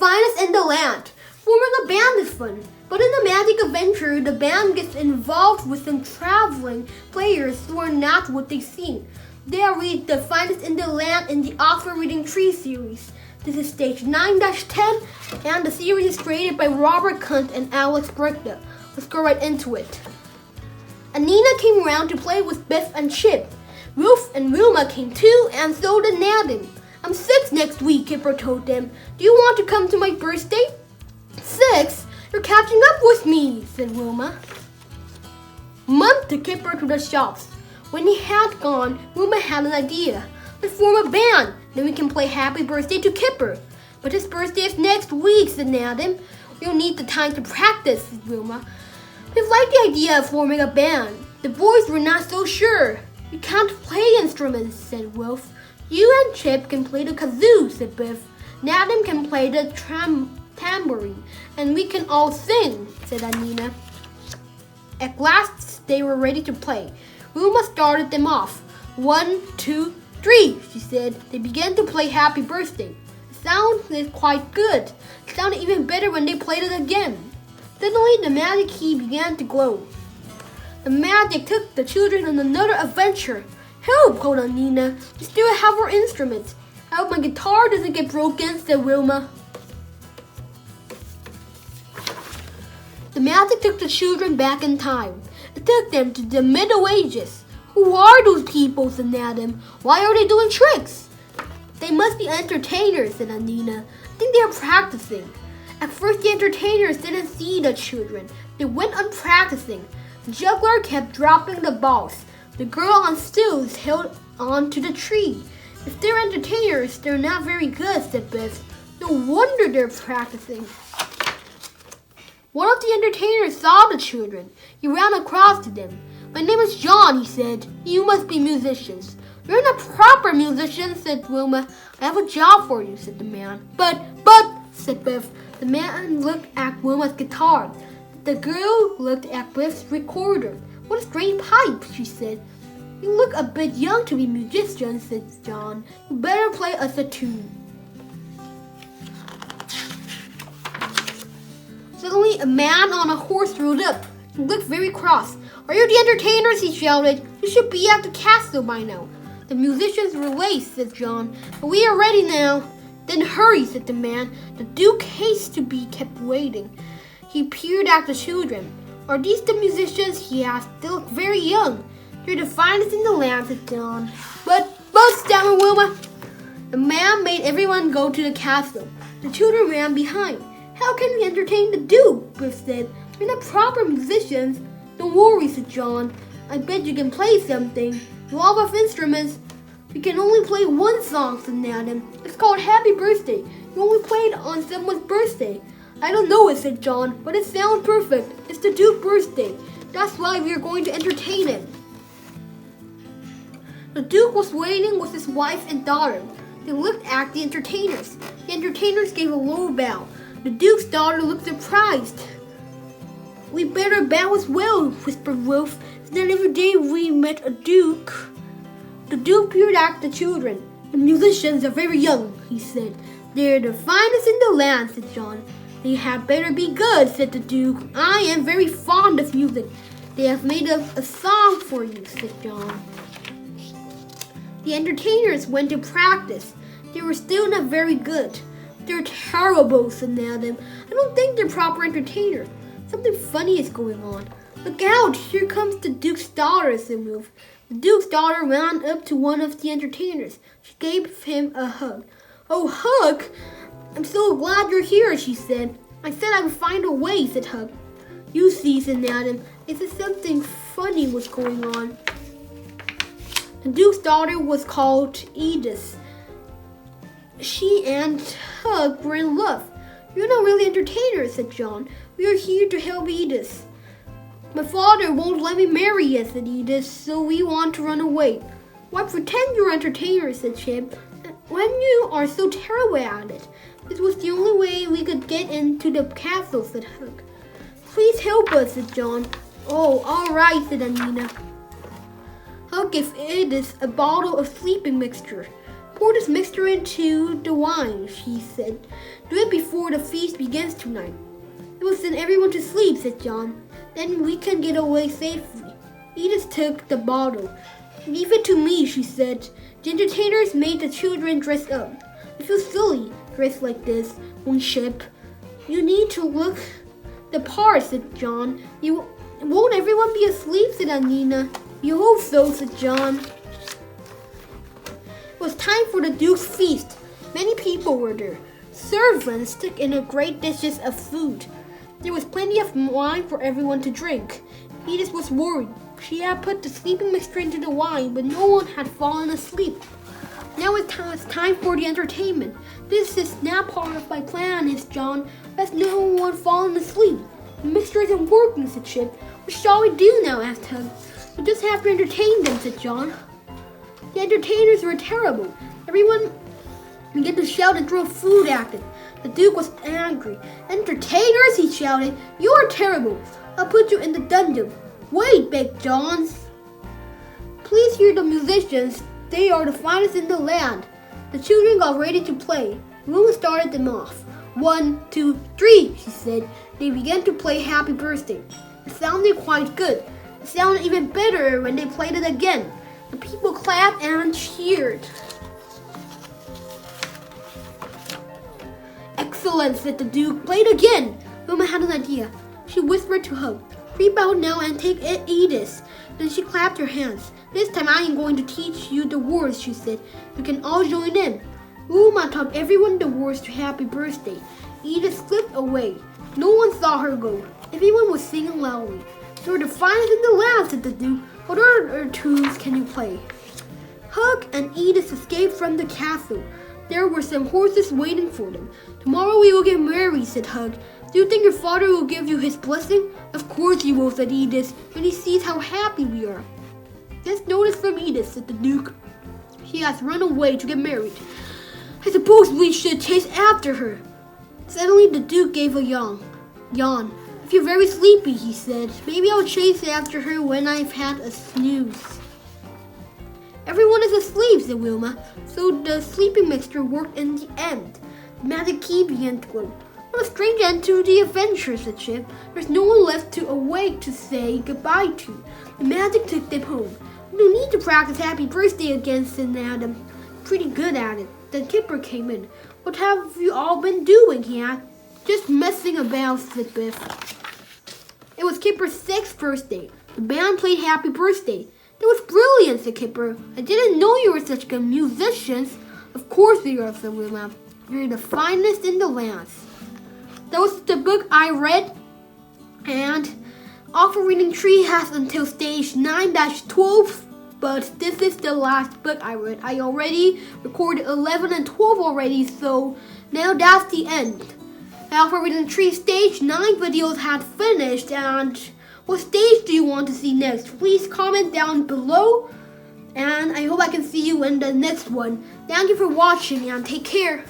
finest in the land. Forming a band is fun, but in the magic adventure, the band gets involved with some traveling players who are not what they seem. They are read The Finest in the Land in the Oxford Reading Tree series. This is stage 9-10, and the series is created by Robert Kunt and Alex Brickda. Let's go right into it. Anina came around to play with Biff and Chip. Ruth and Wilma came too, and so did Nadine. I'm 6 next week, Kipper told them. Do you want to come to my birthday? 6? You're catching up with me, said Wilma. Mom took Kipper to the shops. When he had gone, Wilma had an idea. Let's form a band, then we can play Happy Birthday to Kipper. But his birthday is next week, said Nadine. We'll need the time to practice, said Wilma. They liked the idea of forming a band. The boys were not so sure. You can't play instruments, said Wilf. You and Chip can play the kazoo, said Biff. Nadine can play the tambourine, and we can all sing, said Anina. At last, they were ready to play. Wilma started them off. 1, 2, 3, she said. They began to play Happy Birthday. The sound is quite good. It sounded even better when they played it again. Suddenly, the magic key began to glow. The magic took the children on another adventure. Help, called Anina. We still have our instruments. I hope my guitar doesn't get broken, said Wilma. The magic took the children back in time. It took them to the Middle Ages. Who are those people, said Nadine. Why are they doing tricks? They must be entertainers, said Anina. I think they are practicing. At first, the entertainers didn't see the children. They went on practicing. The juggler kept dropping the balls. The girl on stools held on to the tree. If they're entertainers, they're not very good, said Biff. No wonder they're practicing. One of the entertainers saw the children. He ran across to them. My name is John, he said. You must be musicians. You're not proper musicians, said Wilma. I have a job for you, said the man. But, said Biff. The man looked at Wilma's guitar. The girl looked at Biff's recorder. What a strange pipe, she said. You look a bit young to be musicians, said John. You better play us a tune. Suddenly, a man on a horse rode up. He looked very cross. Are you the entertainers? He shouted. You should be at the castle by now. The musicians were late, said John. But we are ready now. Then hurry, said the man. The Duke hates to be kept waiting. He peered at the children. Are these the musicians? He asked. They look very young. You're the finest in the land, said John. But, stammered Wilma. The man made everyone go to the castle. The children ran behind. How can we entertain the Duke? Biff said. We're not proper musicians. Don't worry, said John. I bet you can play something. You all have instruments. We can only play one song, said Nadine. It's called Happy Birthday. You only play it on someone's birthday. I don't know it, said John, but it sounds perfect. It's the Duke's birthday. That's why we are going to entertain him. The Duke was waiting with his wife and daughter. They looked at the entertainers. The entertainers gave a low bow. The Duke's daughter looked surprised. We better bow as well, whispered Ruth. It's not every day we met a Duke. The Duke peered at the children. The musicians are very young, he said. They're the finest in the land, said John. They had better be good, said the Duke. I am very fond of music. They have made up a song for you, said John. The entertainers went to practice. They were still not very good. They're terrible, said Nadine. I don't think they're proper entertainers. Something funny is going on. Look out, here comes the Duke's daughter, said Ruth. The Duke's daughter ran up to one of the entertainers. She gave him a hug. Oh, Hug! I'm so glad you're here, she said. I said I would find a way, said Hug. You see, said Nadine, is it something funny was going on? The Duke's daughter was called Edith. She and Hug were in love. You're not really entertainers, said John. We are here to help Edith. My father won't let me marry yet, said Edith, so we want to run away. Why pretend you're entertainers, said Chip, when you are so terrible at it. This was the only way we could get into the castle, said Hug. Please help us, said John. Oh, all right, said Anina. Hug gave Edith a bottle of sleeping mixture. Pour this mixture into the wine, she said. Do it before the feast begins tonight. It will send everyone to sleep, said John. Then we can get away safely. Edith took the bottle. Leave it to me, she said. The entertainers made the children dress up. I feel silly, dressed like this, on ship. You need to look the part, said John. Won't everyone be asleep, said Anina. You hope so, said John. It was time for the Duke's feast. Many people were there. Servants took in great dishes of food. There was plenty of wine for everyone to drink. Edith was worried. She had put the sleeping mixture into the wine, but no one had fallen asleep. Now it's time for the entertainment. This is not part of my plan, hissed John. There's no one fallen asleep. The mixture isn't working, said Chip. What shall we do now, asked Hug. We just have to entertain them, said John. The entertainers were terrible. Everyone began to shout and throw food at them. The Duke was angry. Entertainers, he shouted. You are terrible. I'll put you in the dungeon. Wait, begged John. Please hear the musicians. They are the finest in the land. The children got ready to play. Luna started them off. 1, 2, 3, she said. They began to play Happy Birthday. It sounded quite good. It sounded even better when they played it again. The people clapped and cheered. Excellent, said the Duke. Play it again. Luma had an idea. She whispered to Hug. Creep out now and take Edith. Then she clapped her hands. This time I am going to teach you the words, she said. You can all join in. Luma taught everyone the words to Happy Birthday. Edith slipped away. No one saw her go. Everyone was singing loudly. You're the finest in the land, said the Duke. What other tunes can you play? Hug and Edith escaped from the castle. There were some horses waiting for them. Tomorrow we will get married, said Hug. Do you think your father will give you his blessing? Of course he will, said Edith, when he sees how happy we are. Just notice from Edith, said the Duke. She has run away to get married. I suppose we should chase after her. Suddenly the Duke gave a yawn. I feel very sleepy, he said. Maybe I'll chase after her when I've had a snooze. Everyone is asleep, said Wilma, so the sleeping mixture worked in the end. The magic key began to glow. What a strange end to the adventure, said Chip. There's no one left to awake to say goodbye to. The magic took them home. We don't need to practice Happy Birthday again, said Adam. Pretty good at it. Then Kipper came in. What have you all been doing, he asked. Just messing about, said Biff. It was Kipper's 6th birthday. The band played Happy Birthday. That was brilliant, said Kipper. I didn't know you were such good musicians. Of course we are, said Wilma. You're the finest in the land. That was the book I read, and Alpha Reading Tree has until stage 9-12, but this is the last book I read. I already recorded 11 and 12 already, so now that's the end. Alpha Reading Tree stage 9 videos had finished, and what stage do you want to see next? Please comment down below, and I hope I can see you in the next one. Thank you for watching, and take care.